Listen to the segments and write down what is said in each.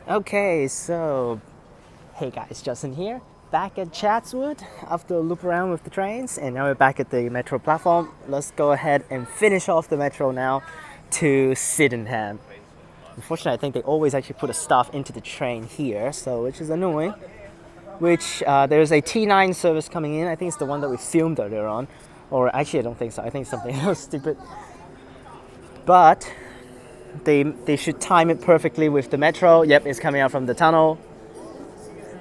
Okay, so hey guys, Justin here, back at Chatswood after a loop around with the trains, and now we're back at the metro platform. Let's go ahead and finish off the metro now to Sydenham. Unfortunately, I think they always actually put a staff into the train here, so which is annoying. There's a T9 service coming in. I think it's the one that we filmed earlier on, or actually I don't think so. I think it's something else stupid. But they should time it perfectly with the metro. Yep, it's coming out from the tunnel.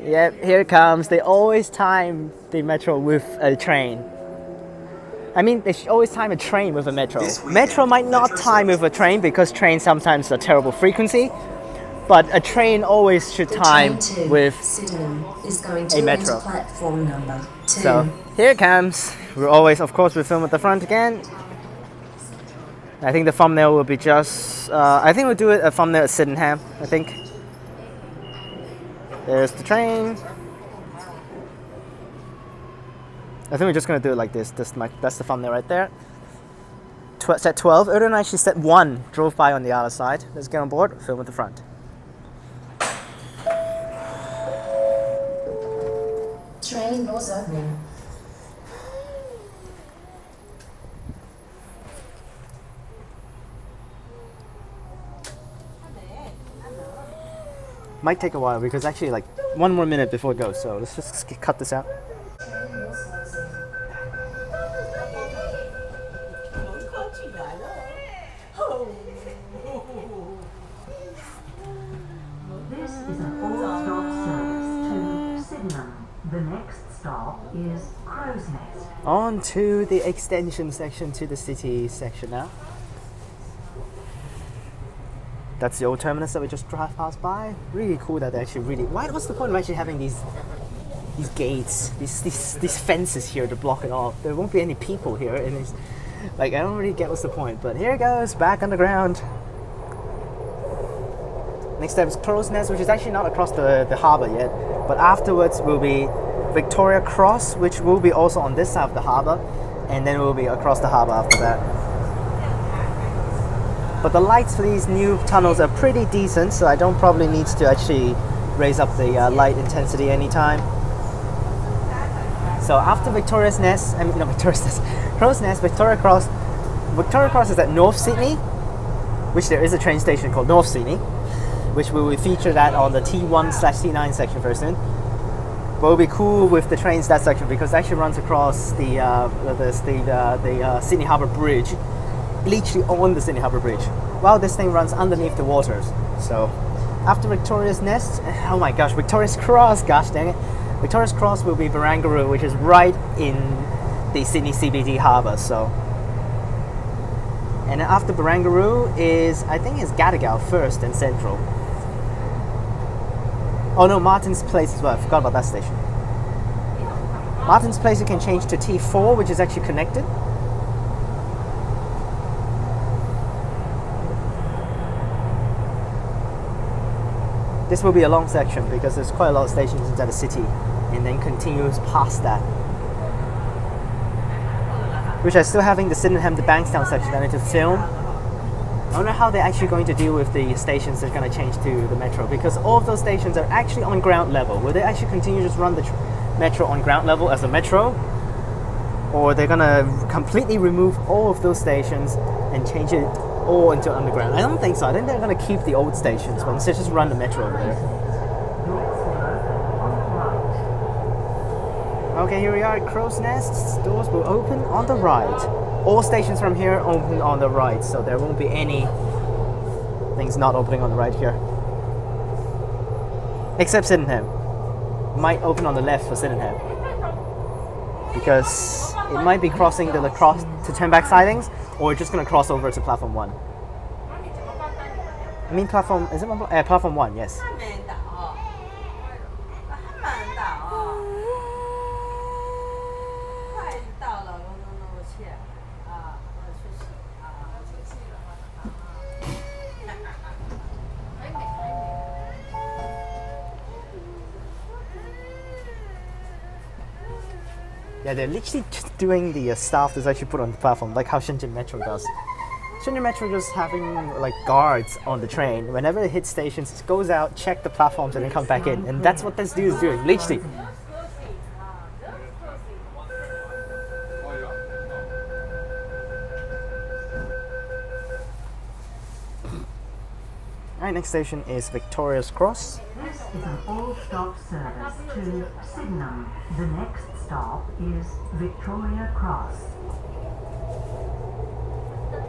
Yep, here it comes. They always time the metro with a train. I mean, they should always time a train with a metro. Metro might not time with a train because trains sometimes are terrible frequency, but a train always should time with a metro. Platform number 2. So here it comes. We're always, of course, we film at the front again. I think the thumbnail will be just, I think we'll do it a thumbnail at Sydenham, I think. There's the train. I think we're just going to do it like this. That's the thumbnail right there. Set 12. Earlier I actually set 1. Drove by on the other side. Let's get on board. Film at the front. Train doors opening. Might take a while because actually like 1 more minute before it goes. So let's just cut this out. This is an all-stop service to Sydenham. The next stop is Crow's Nest. On to the extension section to the city section now. That's the old terminus that we just drive past by. Really cool that they actually what's the point of actually having these gates, these fences here to block it off? There won't be any people here, and it's like I don't really get what's the point. But here it goes, back underground. Next step is Crow's Nest, which is actually not across the harbour yet, but afterwards will be Victoria Cross, which will be also on this side of the harbour, and then it will be across the harbour after that. But the lights for these new tunnels are pretty decent, so I don't probably need to actually raise up the light intensity anytime. So after Crow's Nest, Victoria Cross. Victoria Cross is at North Sydney, which there is a train station called North Sydney, which we will feature that on the T1/T9 section very soon. But it'll be cool with the trains that section because it actually runs across the Sydney Harbour Bridge, literally on the Sydney Harbour Bridge, while this thing runs underneath the waters. So after Victoria's Nest, oh my gosh, Victoria's Cross, gosh dang it. Victoria's Cross will be Barangaroo, which is right in the Sydney CBD harbour. So, and then after Barangaroo is, I think it's Gadigal first and Central. Oh no, Martin's Place as well, I forgot about that station. Martin's Place you can change to T4, which is actually connected. This will be a long section because there's quite a lot of stations inside the city, and then continues past that. Which I'm still having the Sydenham to Bankstown section that I need to film. I don't know how they're actually going to deal with the stations that are going to change to the metro, because all of those stations are actually on ground level. Will they actually continue to just run the metro on ground level as a metro? Or they're going to completely remove all of those stations and change it all into underground? I don't think so. I think they're going to keep the old stations, but instead just run the metro over there. Okay, here we are at Crow's Nest. Doors will open on the right. All stations from here open on the right, so there won't be any things not opening on the right here. Except Sydenham. Might open on the left for Sydenham, because it might be crossing the cross to turn back sidings, or just going to cross over to platform 1. I mean platform, is it platform 1, yes. Yeah, they're literally just doing the stuff that's actually put on the platform, like how Shenzhen Metro does. Shouldn't the metro just having like guards on the train? Whenever it hits stations, it goes out, check the platforms, and then come back in. And that's what this dude is doing, literally. Alright, next station is Victoria's Cross. This is an all-stop service to Sydenham. The next stop is Victoria Cross. There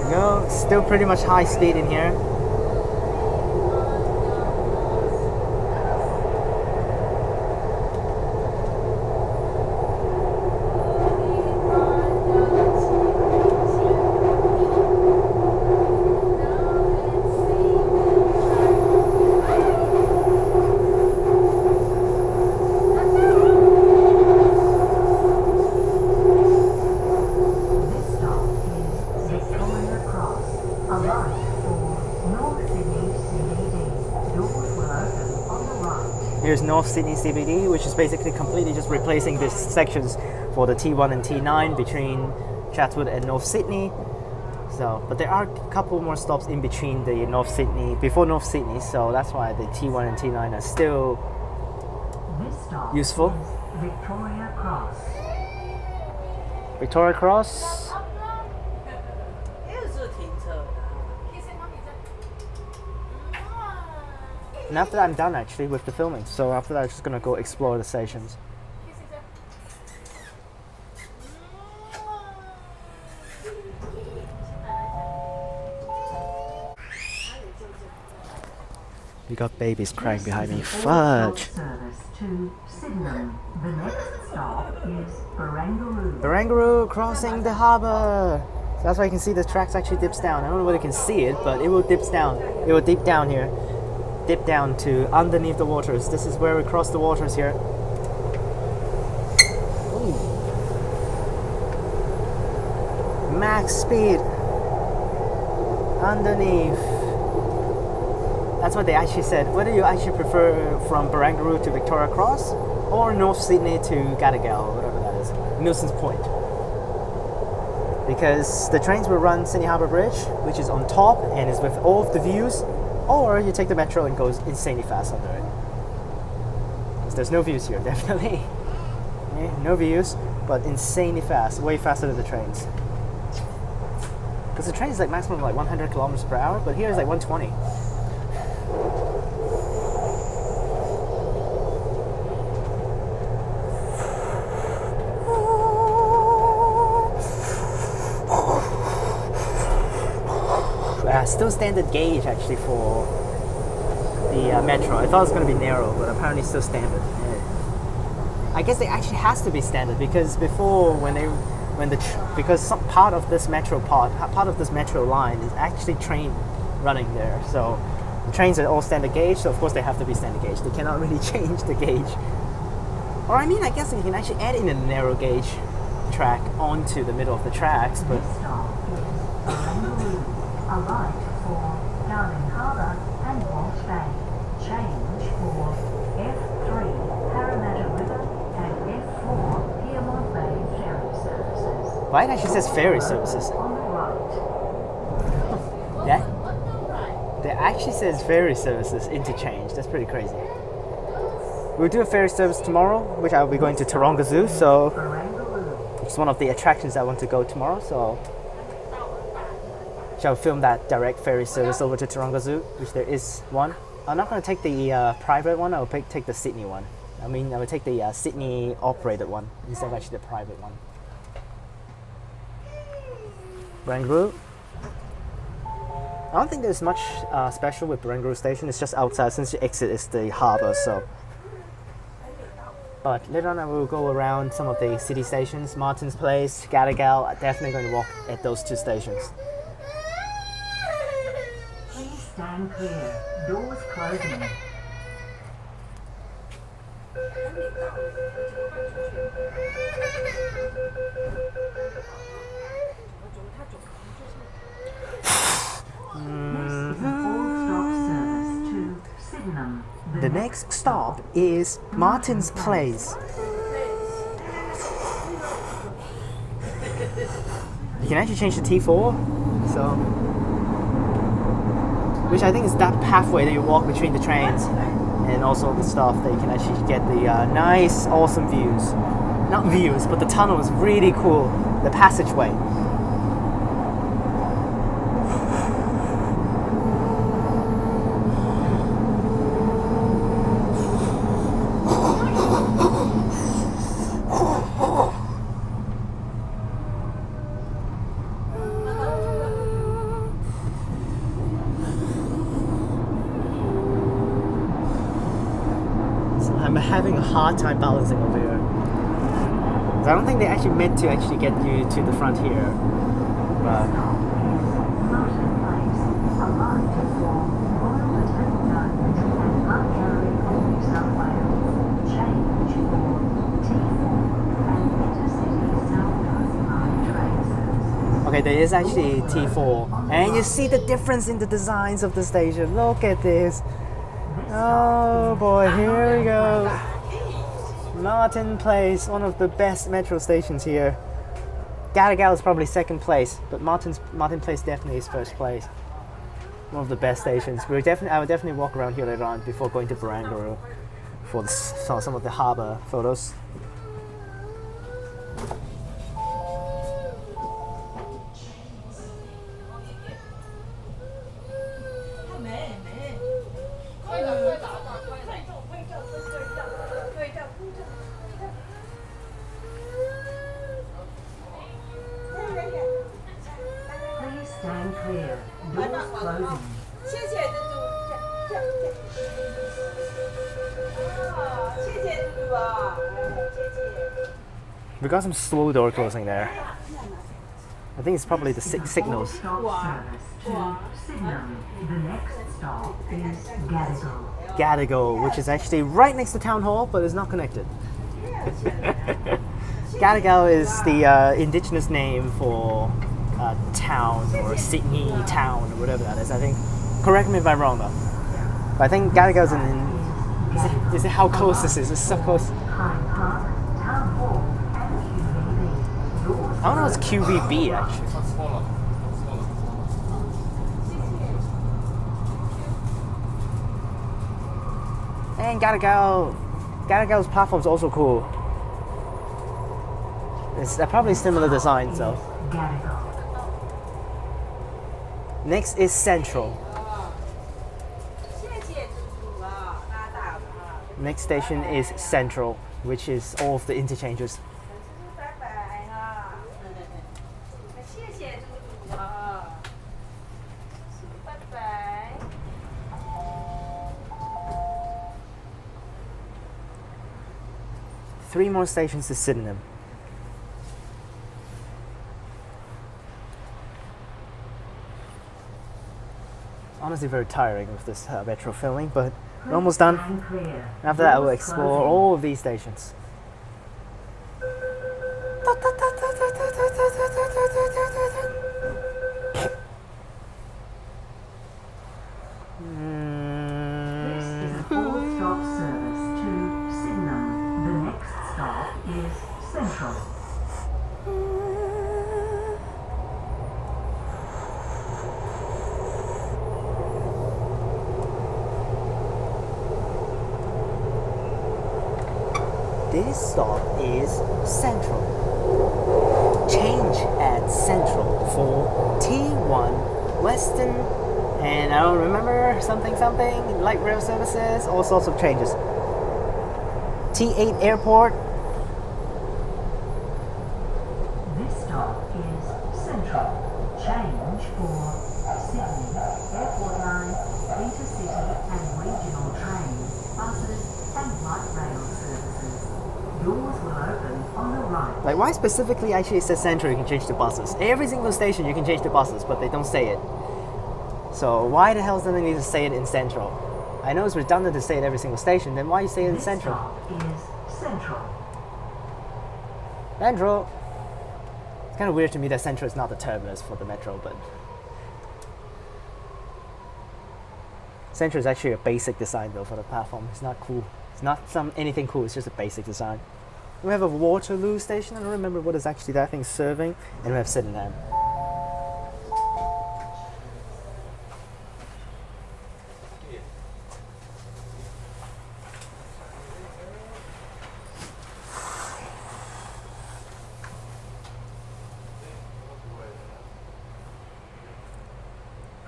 you go, still pretty much high speed in here. Here's North Sydney CBD, which is basically completely just replacing these sections for the T1 and T9 between Chatswood and North Sydney. So, but there are a couple more stops in between the North Sydney, before North Sydney, so that's why the T1 and T9 are still useful. Victoria Cross. Victoria Cross. And after that, I'm done actually with the filming. So after that, I'm just gonna go explore the stations. You got babies crying behind me. Fudge. Service to Sydenham. The next stop is Barangaroo. Barangaroo crossing the harbour. So that's why you can see the tracks actually dips down. I don't know whether you can see it, but it will dips down. It will dip down here. Dip down to underneath the waters. This is where we cross the waters here. Ooh. Max speed underneath. That's what they actually said. Whether you actually prefer from Barangaroo to Victoria Cross or North Sydney to Gadigal, whatever that is, Milson's Point. Because the trains will run Sydney Harbour Bridge, which is on top and is with all of the views. Or you take the metro and goes insanely fast under it. Because there's no views here, definitely. Yeah, no views, but insanely fast, way faster than the trains. Because the train is like maximum like 100 kilometers per hour, but here is like 120. Still standard gauge actually for the metro. I thought it was going to be narrow, but apparently still standard. Yeah. I guess it actually has to be standard because before because some part of this metro line is actually train running there. So the trains are all standard gauge, so of course they have to be standard gauge. They cannot really change the gauge. Or I mean, I guess you can actually add in a narrow gauge track onto the middle of the tracks, but. A right for Darling Harbour and Walsh Bay. Change for F3 Parramatta River and F4 Pyrmont Bay ferry services. Why it actually says ferry services? On the right. Yeah? It actually says ferry services interchange. That's pretty crazy. We'll do a ferry service tomorrow, which I'll be going to Taronga Zoo, so it's one of the attractions I want to go tomorrow, so shall film that direct ferry service over to Taronga Zoo, which there is one. I'm not going to take the private one, I'll take the Sydney one. I will take the Sydney operated one instead of actually the private one. Barangaroo. I don't think there's much special with Barangaroo Station, it's just outside, since the exit is the harbour, so. But later on I will go around some of the city stations, Martin's Place, Gadigal. I'm definitely going to walk at those two stations. Stand clear. Doors closing. This is an all-stop service to Sydenham. The next stop is Martin's Place. You can actually change to T4, so which I think is that pathway that you walk between the trains, and also the stuff that you can actually get the nice, awesome views. Not views, but the tunnel is really cool. The passageway. I'm having a hard time balancing over here. 'Cause I don't think they actually meant to actually get you to the front here. But Martin Place, a line to form Royal Botanic Gardens and Art Gallery of New South Wales. Change for T4 and Intercity South Coast Line train services. okay, there is actually T4. And you see the difference in the designs of the station. Look at this. Oh boy, here we go. Martin Place, one of the best metro stations here. Gadigal is probably second place, but Martin Place definitely is first place. One of the best stations. I would definitely walk around here later on before going to Barangaroo for some of the harbour photos. Please stand clear. Doors closing. 谢谢猪猪，谢谢猪猪啊，谢谢。 We got some slow door closing there. I think it's probably the signals. Stop service to Sydenham. The next stop is Gadigal. Gadigal, which is actually right next to Town Hall, but is not connected. Gadigal is the indigenous name for town or Sydney town or whatever that is. I think. Correct me if I'm wrong though. But I think Gadigal is is it how close this is? It's so close. Hyde Park, Town Hall, and QVB. Doors I don't know. It's QVB actually. And Gadigal's platform is also cool. It's probably similar design, so. Gadigal. Next is Central. 谢谢猪猪啊，大大的啊， Next station is Central, which is all of the interchanges. 拜拜哈，谢谢猪猪啊，拜拜。 3 more stations to Sydenham. It's honestly very tiring with this metro filming, but we're almost done. Stand clear. After that, we'll Doors explore closing. all of these stations. This is a four-stop service to Sydenham. The next stop is Central. This stop is Central. Change at Central for T1 Western, and I don't remember something light rail services, all sorts of changes. T8 Airport. This stop is Central. Change for Sydney Airport Line, intercity and regional trains, buses and light rail services. Doors will open on the right. Like, why specifically actually it says Central you can change to buses? Every single station you can change to buses, but they don't say it. So why the hell does they need to say it in Central? I know it's redundant to say it every single station, then why you say it in This Central? stop is Central. Central. It's kind of weird to me that Central is not the terminus for the metro, but Central is actually a basic design though for the platform. It's not cool. It's not anything cool. It's just a basic design. We have a Waterloo station. I don't remember what is actually that thing serving, and we have Sydenham.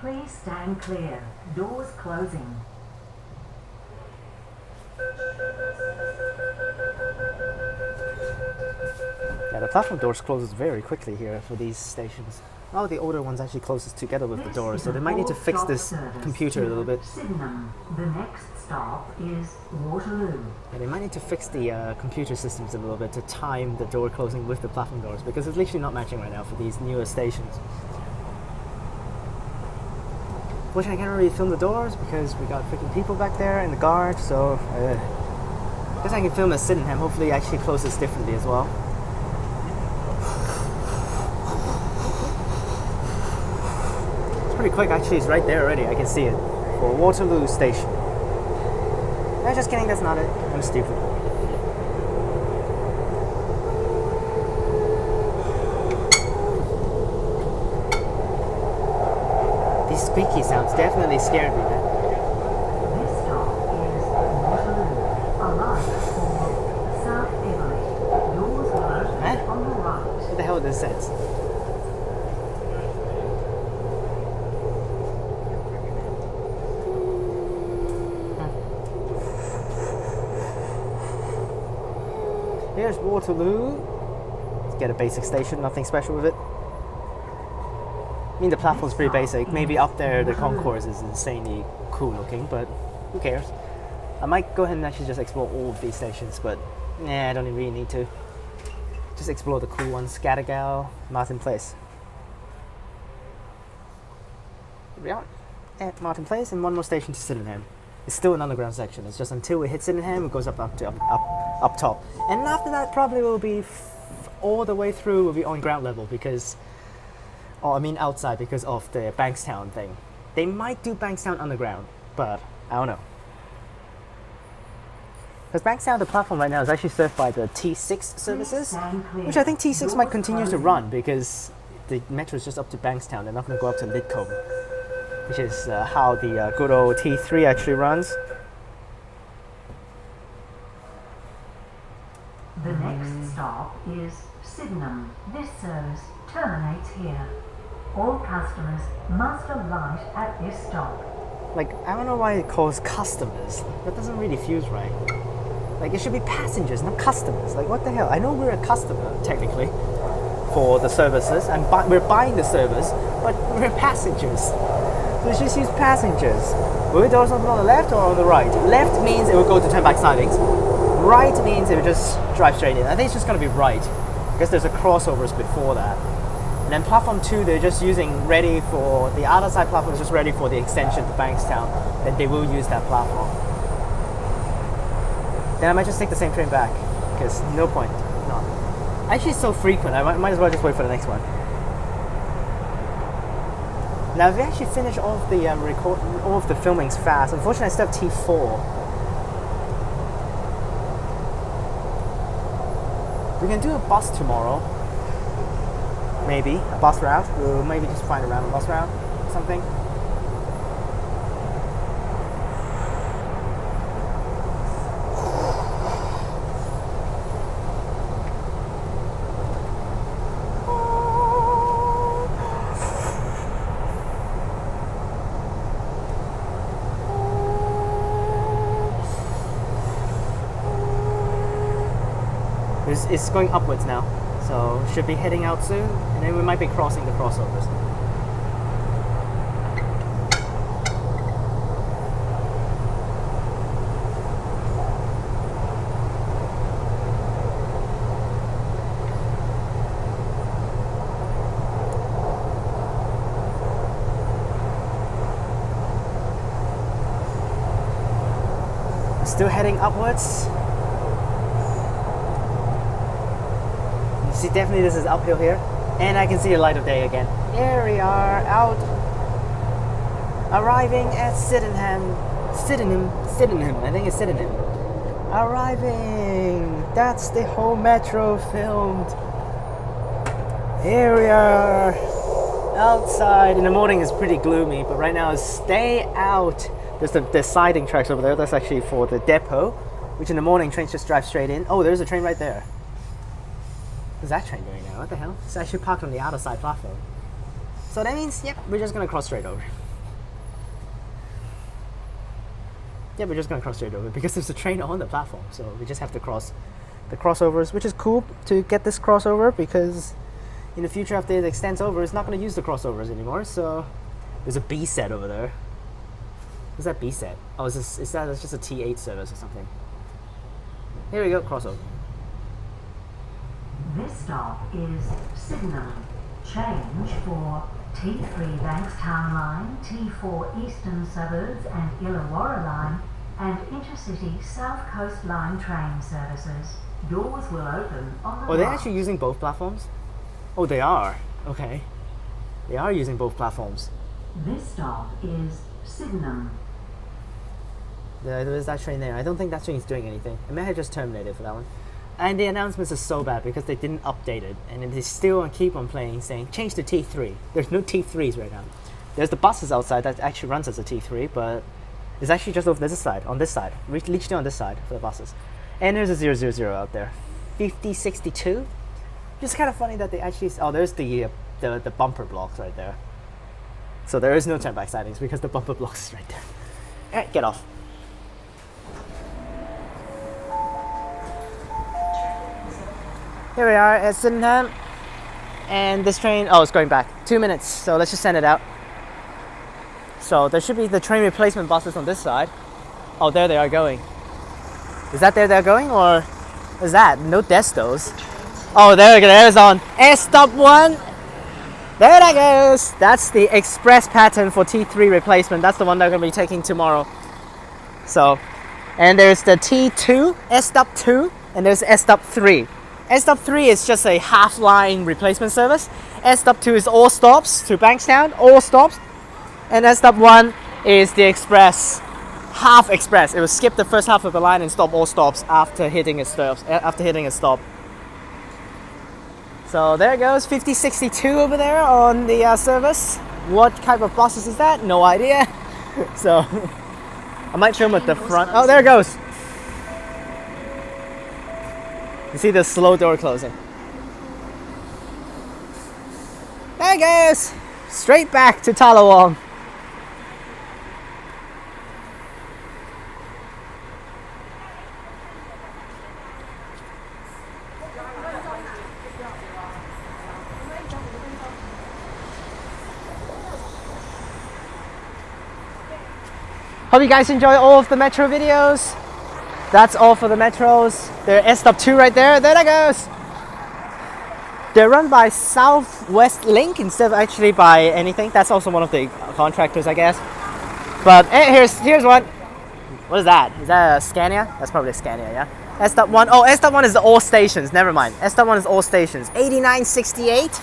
Please stand clear. Doors closing. Yeah, the platform doors closes very quickly here for these stations. Oh, the older ones actually closes together with the doors, so they might need to fix this computer a little bit. Sydenham. The next stop is Waterloo. Yeah, they might need to fix the computer systems a little bit to time the door closing with the platform doors, because it's literally not matching right now for these newer stations. Fortunately, I can't really film the doors because we got freaking people back there and the guard, so I guess I can film at Sydenham. Hopefully it actually closes differently as well. It's pretty quick actually, it's right there already, I can see it. For Waterloo station. No, just kidding, that's not it. I'm stupid. These squeaky sounds definitely scared me, man. This stop is Waterloo. Alight for South Everly. Doors will open Eh? on the right. What the hell does this say? Here's Waterloo. Let's get a basic station, nothing special with it. I mean, the platform's pretty basic. Maybe up there the concourse is insanely cool looking, but who cares? I might go ahead and actually just explore all of these stations, but nah, I don't really need to. Just explore the cool ones. Gadigal, Martin Place. Here we are at Martin Place, and one more station to Sydenham. It's still an underground section. It's just until we hit Sydenham, it goes up top. And after that, probably will be all the way through will be on ground level because, I mean outside because of the Bankstown thing. They might do Bankstown underground, but I don't know. Because Bankstown, the platform right now is actually served by the T6 services, which I think T6 might continue to run because the metro is just up to Bankstown. They're not going to go up to Lidcombe, which is how the good old T3 actually runs. The next stop is Sydenham. This service terminates here. All customers must alight at this stop. Like, I don't know why it calls customers. That doesn't really feel right. Like, it should be passengers, not customers. Like, what the hell? I know we're a customer, technically, for the services, and we're buying the service, but we're passengers. So it just use passengers. Will it doors open on the left or on the right? Left means it will go to turnback sidings. Right means it will just drive straight in. I think it's just going to be right, because there's a crossovers before that. And then platform 2, they're just using ready for, the other side platform is just ready for the extension to Bankstown. Then they will use that platform. Then I might just take the same train back, because no point. No. Actually, it's so frequent, I might as well just wait for the next one. Now, if we actually finish all of the all of the filmings fast, unfortunately I still have T4. We can do a bus tomorrow. Maybe a bus route. We'll maybe just find a random bus route or something. It's going upwards now, so should be heading out soon, and then we might be crossing the crossovers. We're still heading upwards. See, definitely this is uphill here, and I can see the light of day again. Here we are, out. Arriving at Sydenham. Sydenham. I think it's Sydenham. Arriving. That's the whole metro filmed. Here we are. Outside. In the morning it's pretty gloomy, but right now it's stay out. There's the siding tracks over there. That's actually for the depot, which in the morning trains just drive straight in. Oh, there's a train right there. What's that train doing now? What the hell? It's actually parked on the outer side platform. So that means, yep, we're just gonna cross straight over. Yeah, we're just gonna cross straight over because there's a train on the platform, so we just have to cross the crossovers, which is cool to get this crossover because in the future after it extends over, it's not gonna use the crossovers anymore. So there's a B set over there. What's that B set? Oh, is that just a T8 service or something? Here we go, crossover. This stop is Sydenham. Change for T3 Bankstown Line, T4 Eastern Suburbs and Illawarra Line, and Intercity South Coast Line train services. Doors will open on the Oh, they're right. actually using both platforms? Oh, they are. Okay. They are using both platforms. This stop is Sydenham. There's that train there. I don't think that train is doing anything. I may have just terminated for that one. And the announcements are so bad because they didn't update it. And they still keep on playing saying, change to T3. There's no T3s right now. There's the buses outside that actually runs as a T3, but it's actually just over this side, on this side. Literally on this side for the buses. And there's a 000 out there. 5062. It's kind of funny that they actually... Oh, there's the bumper blocks right there. So there is no turn back sidings because the bumper blocks is right there. Alright, get off. Here we are at Sydenham, and this train, oh, it's going back. 2 minutes, so let's just send it out. So there should be the train replacement buses on this side. Oh, there they are going. Is that there they're going, or is that? No Destos. Oh, there we go, there's on. S stop 1. There that goes. That's the express pattern for T3 replacement. That's the one they're going to be taking tomorrow. So, and there's the T2, S stop 2, and there's S stop 3. S stop 3 is just a half line replacement service. S stop 2 is all stops to Bankstown, all stops. And S stop 1 is the express, half express. It will skip the first half of the line and stop all stops after hitting a stop. So there it goes, 5062 over there on the service. What type of buses is that? No idea. So I might film at the front. Oh, there it goes. You see the slow door closing. There it goes. Straight back to Talawong. Hope you guys enjoy all of the Metro videos. That's all for the Metros. There's S stop 2 right there. There that goes. They're run by Southwest Link instead of actually by anything. That's also one of the contractors, I guess. But here's one. What is that? Is that a Scania? That's probably a Scania, yeah. S stop 1. Oh, S stop 1 is the all stations. Never mind. S stop 1 is all stations. 8968.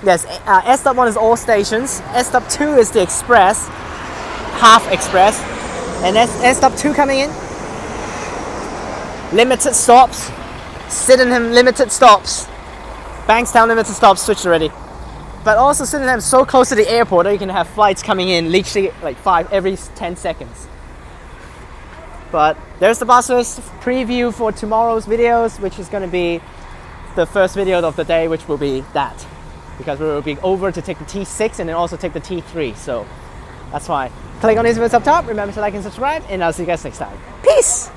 Yes, S stop 1 is all stations. S stop 2 is the express, half express. And S stop 2 coming in. Limited stops. Sydenham limited stops. Bankstown limited stops switched already. But also Sydenham is so close to the airport that you can have flights coming in literally like 5 every 10 seconds. But there's the buses preview for tomorrow's videos, which is going to be the first video of the day, which will be that. Because we will be over to take the T6 and then also take the T3. So that's why. Click on these videos up top. Remember to like and subscribe, and I'll see you guys next time. Peace!